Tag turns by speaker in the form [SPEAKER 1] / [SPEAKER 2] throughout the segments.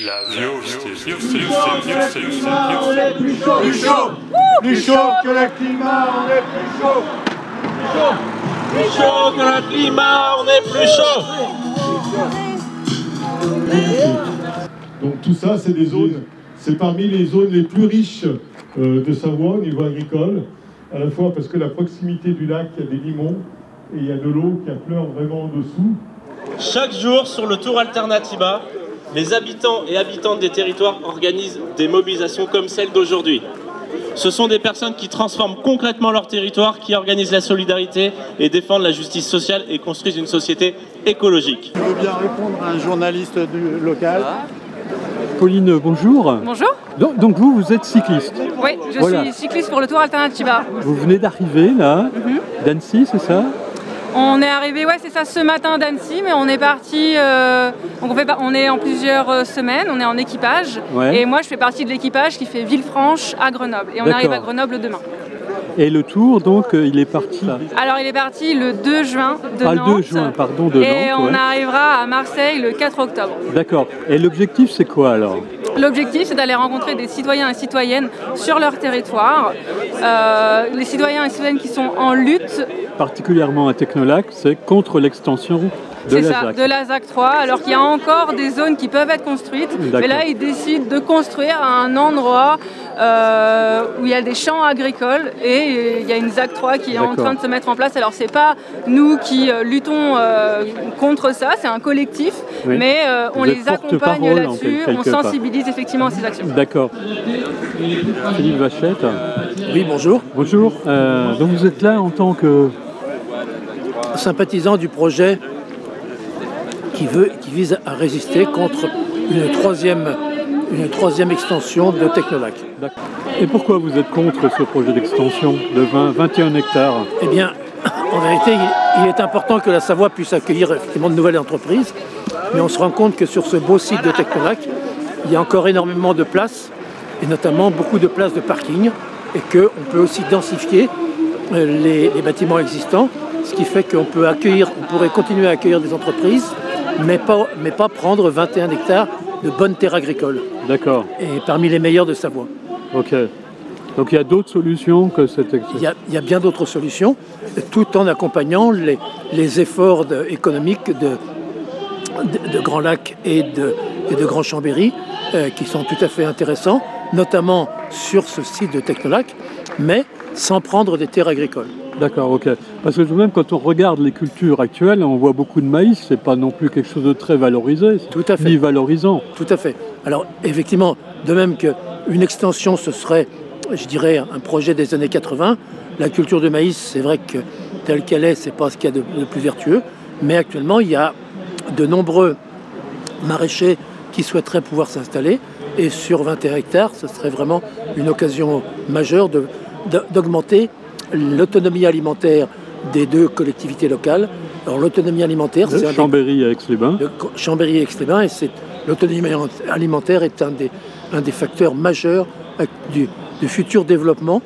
[SPEAKER 1] La biosphère.
[SPEAKER 2] On est plus chaud, plus chaud que le climat, on est plus chaud.
[SPEAKER 3] Plus chaud que le climat, on est plus chaud.
[SPEAKER 4] Donc tout ça, c'est des zones, c'est parmi les zones les plus riches de Savoie au niveau agricole, à la fois parce que la proximité du lac, il y a des limons et il y a de l'eau qui affleure vraiment en dessous.
[SPEAKER 3] Chaque jour, sur le Tour Alternativa, les habitants et habitantes des territoires organisent des mobilisations comme celle d'aujourd'hui. Ce sont des personnes qui transforment concrètement leur territoire, qui organisent la solidarité et défendent la justice sociale et construisent une société écologique.
[SPEAKER 5] Je veux bien répondre à un journaliste local.
[SPEAKER 6] Pauline, bonjour.
[SPEAKER 7] Bonjour.
[SPEAKER 6] Donc vous êtes cycliste?
[SPEAKER 7] Oui, je suis cycliste pour le Tour Alternativa.
[SPEAKER 6] Vous venez d'arriver là, d'Annecy, c'est ça?
[SPEAKER 7] On est arrivé, ouais, c'est ça, ce matin d'Annecy, mais on est parti. On est en plusieurs semaines, on est en équipage.
[SPEAKER 6] Ouais.
[SPEAKER 7] Et moi, je fais partie de l'équipage qui fait Villefranche à Grenoble. Et on arrive à Grenoble demain.
[SPEAKER 6] Et le tour, donc, il est parti là.
[SPEAKER 7] Alors, il est parti le 2 juin de Nantes.
[SPEAKER 6] Le 2 juin, pardon, de Nantes.
[SPEAKER 7] Et on arrivera à Marseille le 4 octobre.
[SPEAKER 6] D'accord. Et l'objectif, c'est quoi alors?
[SPEAKER 7] L'objectif, c'est d'aller rencontrer des citoyens et citoyennes sur leur territoire. Les citoyens et citoyennes qui sont en lutte. Particulièrement
[SPEAKER 6] à Technolac, c'est contre l'extension de la ZAC.
[SPEAKER 7] De la ZAC 3, alors qu'il y a encore des zones qui peuvent être construites. Mais là, ils décident de construire à un endroit où il y a des champs agricoles et il y a une ZAC 3 qui est en train de se mettre en place. Alors, c'est pas nous qui luttons contre ça, c'est un collectif, mais on les accompagne là-dessus, on sensibilise effectivement à ces actions.
[SPEAKER 6] D'accord. Philippe Vachette.
[SPEAKER 8] Oui, bonjour.
[SPEAKER 6] Bonjour. Donc vous êtes là en tant que
[SPEAKER 8] sympathisant du projet qui vise à résister contre une troisième extension de Technolac.
[SPEAKER 6] Et pourquoi vous êtes contre ce projet d'extension de 21 hectares?
[SPEAKER 8] Eh bien, en vérité, il est important que la Savoie puisse accueillir effectivement de nouvelles entreprises, mais on se rend compte que sur ce beau site de Technolac, il y a encore énormément de places, et notamment beaucoup de places de parking, et qu'on peut aussi densifier les bâtiments existants, ce qui fait qu'on pourrait continuer à accueillir des entreprises, mais pas prendre 21 hectares de bonnes terres agricoles.
[SPEAKER 6] D'accord.
[SPEAKER 8] Et parmi les meilleures de Savoie.
[SPEAKER 6] Ok. Donc il y a d'autres solutions que cette extension?
[SPEAKER 8] Il y a bien d'autres solutions, tout en accompagnant les efforts économiques de Grand Lac et de Grand Chambéry, qui sont tout à fait intéressants, notamment sur ce site de Technolac, mais sans prendre des terres agricoles.
[SPEAKER 6] D'accord, ok. Parce que même quand on regarde les cultures actuelles, on voit beaucoup de maïs, c'est pas non plus quelque chose de très valorisé,
[SPEAKER 8] tout à fait.
[SPEAKER 6] Ni valorisant.
[SPEAKER 8] Tout à fait. Alors effectivement, de même qu'une extension, ce serait, je dirais, un projet des années 80, la culture de maïs, c'est vrai que telle qu'elle est, c'est pas ce qu'il y a de plus vertueux, mais actuellement, il y a de nombreux maraîchers qui souhaiteraient pouvoir s'installer, et sur 21 hectares, ce serait vraiment une occasion majeure d'augmenter l'autonomie alimentaire des deux collectivités locales. Alors l'autonomie alimentaire, c'est
[SPEAKER 6] Chambéry et Aix-les-Bains.
[SPEAKER 8] Chambéry et Aix-les-Bains, et l'autonomie alimentaire est un des facteurs majeurs du futur développement.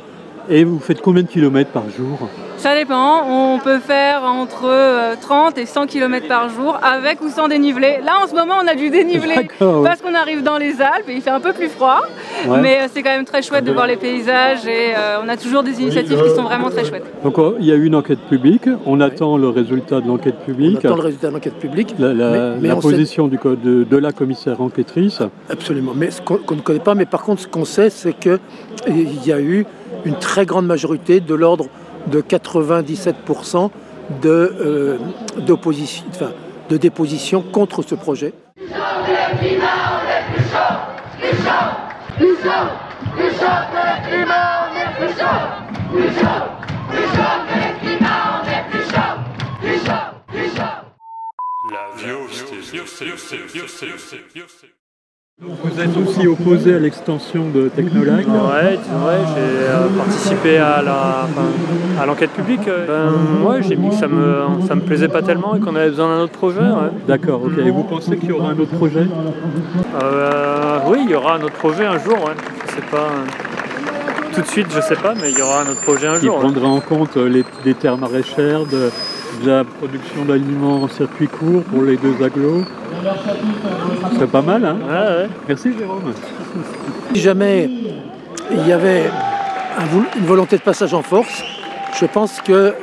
[SPEAKER 6] Et vous faites combien de kilomètres par jour?
[SPEAKER 7] Ça dépend, on peut faire entre 30 et 100 km par jour, avec ou sans dénivelé. Là, en ce moment, on a du dénivelé parce qu'on arrive dans les Alpes et il fait un peu plus froid. Ouais. Mais c'est quand même très chouette de voir les paysages et on a toujours des initiatives qui sont vraiment très chouettes.
[SPEAKER 6] Donc, il y a eu une enquête publique, on attend le résultat de l'enquête publique.
[SPEAKER 8] On attend le résultat de l'enquête publique.
[SPEAKER 6] La position de la commissaire enquêtrice.
[SPEAKER 8] Absolument, mais ce qu'on ne connaît pas, mais par contre, ce qu'on sait, c'est qu'il y a eu une très grande majorité de l'ordre de 97% de déposition contre ce projet.
[SPEAKER 2] Plus chaud que le climat, on est plus chaud. Plus chaud, plus chaud, plus chaud que le climat, on est plus chaud. Plus chaud, plus chaud que le climat, on est plus chaud. Plus chaud, plus chaud.
[SPEAKER 1] La biosphère.
[SPEAKER 6] Vous êtes aussi opposé à l'extension de Technolac?
[SPEAKER 9] Ouais, j'ai participé à l'enquête publique. J'ai dit que ça me plaisait pas tellement et qu'on avait besoin d'un autre projet. Ouais.
[SPEAKER 6] D'accord, ok. Et vous pensez qu'il y aura un autre projet?
[SPEAKER 9] Oui, il y aura un autre projet un jour. Ouais. Je sais pas. Tout de suite, je sais pas, mais il y aura un autre projet un jour.
[SPEAKER 6] Qui prendra en compte les terres maraîchères, de la production d'aliments en circuit court pour les deux agglos. C'est pas mal, hein?
[SPEAKER 9] Ouais.
[SPEAKER 6] Merci Jérôme.
[SPEAKER 8] Si jamais il y avait une volonté de passage en force, je pense que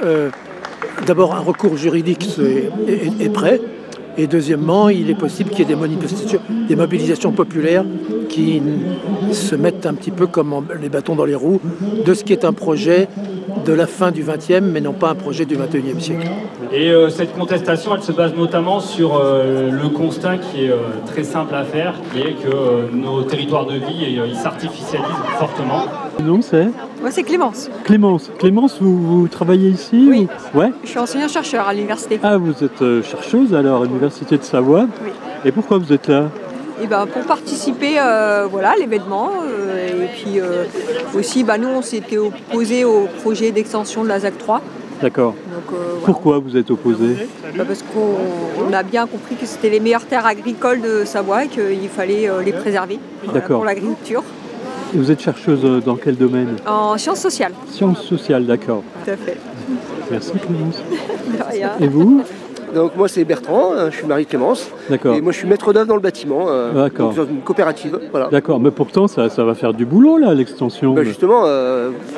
[SPEAKER 8] d'abord un recours juridique est prêt. Et deuxièmement, il est possible qu'il y ait des mobilisations populaires qui se mettent un petit peu comme les bâtons dans les roues de ce qui est un projet de la fin du XXe, mais non pas un projet du XXIe siècle.
[SPEAKER 1] Et cette contestation, elle se base notamment sur le constat qui est très simple à faire, qui est que nos territoires de vie, ils s'artificialisent fortement.
[SPEAKER 6] Non, c'est?
[SPEAKER 10] Moi, c'est Clémence.
[SPEAKER 6] Clémence. Clémence, vous travaillez ici?
[SPEAKER 10] Oui.
[SPEAKER 6] Ouais.
[SPEAKER 10] Je suis enseignant-chercheur à l'université.
[SPEAKER 6] Ah, vous êtes chercheuse alors à l'Université de Savoie?
[SPEAKER 10] Oui.
[SPEAKER 6] Et pourquoi vous êtes là?
[SPEAKER 10] Et ben, pour participer voilà, à l'événement. Et puis aussi, nous, on s'était opposés au projet d'extension de la ZAC 3.
[SPEAKER 6] D'accord. Pourquoi vous êtes opposé?
[SPEAKER 10] Parce qu'on a bien compris que c'était les meilleures terres agricoles de Savoie et qu'il fallait les préserver pour l'agriculture.
[SPEAKER 6] Et vous êtes chercheuse dans quel domaine?
[SPEAKER 10] En sciences sociales.
[SPEAKER 6] Sciences sociales, d'accord.
[SPEAKER 10] Tout à fait.
[SPEAKER 6] Merci Clémence.
[SPEAKER 10] De rien.
[SPEAKER 6] Et vous?
[SPEAKER 11] Donc moi c'est Bertrand, je suis mari de Clémence.
[SPEAKER 6] D'accord.
[SPEAKER 11] Et moi je suis maître d'œuvre dans le bâtiment,
[SPEAKER 6] D'accord.
[SPEAKER 11] dans une coopérative. Voilà.
[SPEAKER 6] D'accord, mais pourtant ça va faire du boulot là, l'extension.
[SPEAKER 11] Justement,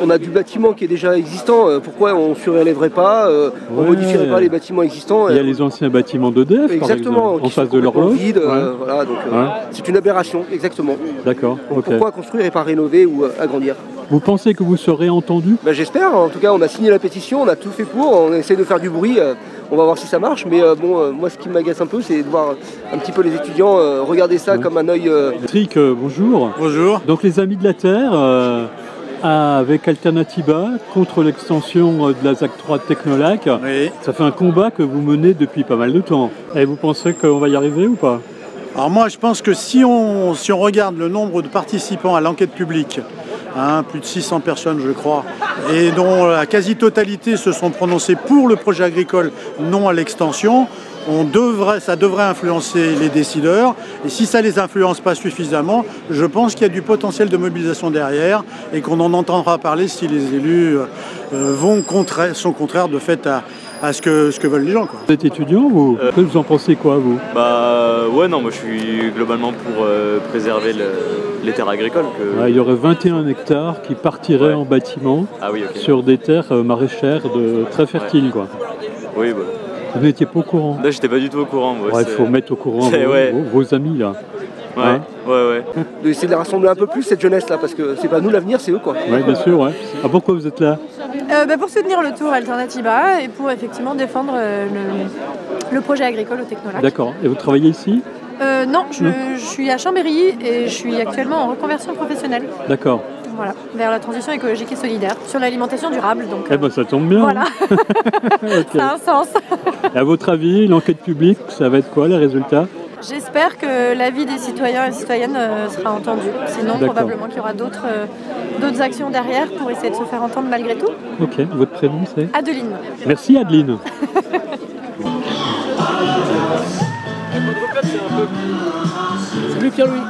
[SPEAKER 11] on a du bâtiment qui est déjà existant, pourquoi on ne surélèverait pas, on ne modifierait pas les bâtiments existants.
[SPEAKER 6] Il y a les anciens bâtiments d'EDF par exemple, en face de l'horloge.
[SPEAKER 11] Voilà, donc c'est une aberration, exactement.
[SPEAKER 6] D'accord, ok.
[SPEAKER 11] Pourquoi construire et pas rénover ou agrandir?
[SPEAKER 6] Vous pensez que vous serez entendu?
[SPEAKER 11] J'espère, en tout cas on a signé la pétition, on a tout fait pour, on essaie de faire du bruit. On va voir si ça marche, mais moi ce qui m'agace un peu, c'est de voir un petit peu les étudiants regarder ça comme un œil...
[SPEAKER 6] Patrick, bonjour.
[SPEAKER 5] Bonjour.
[SPEAKER 6] Donc les Amis de la Terre, avec Alternativa, contre l'extension de la ZAC 3 de Technolac, ça fait un combat que vous menez depuis pas mal de temps. Et vous pensez qu'on va y arriver ou pas?
[SPEAKER 5] Alors moi je pense que si on regarde le nombre de participants à l'enquête publique, plus de 600 personnes je crois, et dont la quasi-totalité se sont prononcées pour le projet agricole, non à l'extension, ça devrait influencer les décideurs. Et si ça ne les influence pas suffisamment, je pense qu'il y a du potentiel de mobilisation derrière et qu'on en entendra parler si les élus sont contraires de fait à ce que veulent les gens, quoi.
[SPEAKER 6] Vous êtes étudiant, vous en pensez quoi, vous?
[SPEAKER 12] Moi je suis globalement pour préserver les terres agricoles.
[SPEAKER 6] Il y aurait 21 hectares qui partiraient en bâtiment sur des terres maraîchères très fertiles, quoi.
[SPEAKER 12] Oui,
[SPEAKER 6] Vous n'étiez pas au courant?
[SPEAKER 12] Là, j'étais pas du tout au courant.
[SPEAKER 6] Il faut mettre au courant vos amis, là.
[SPEAKER 11] D'essayer de les rassembler un peu plus, cette jeunesse-là, parce que c'est pas nous l'avenir, c'est eux, quoi.
[SPEAKER 6] Oui, bien sûr, pourquoi vous êtes là?
[SPEAKER 13] Pour soutenir le Tour Alternativa et pour effectivement défendre le projet agricole au Technolac.
[SPEAKER 6] D'accord. Et vous travaillez ici?
[SPEAKER 13] Non, je suis à Chambéry et je suis actuellement en reconversion professionnelle.
[SPEAKER 6] D'accord.
[SPEAKER 13] Voilà, vers la transition écologique et solidaire, sur l'alimentation durable. Donc,
[SPEAKER 6] ça tombe bien.
[SPEAKER 13] Voilà, ça a un sens.
[SPEAKER 6] Et à votre avis, l'enquête publique, ça va être quoi les résultats?
[SPEAKER 13] J'espère que l'avis des citoyens et citoyennes sera entendu. Sinon, probablement qu'il y aura d'autres actions derrière pour essayer de se faire entendre malgré tout.
[SPEAKER 6] Ok, votre prénom c'est?
[SPEAKER 13] Adeline.
[SPEAKER 6] Merci Adeline.
[SPEAKER 8] Salut Pierre-Louis.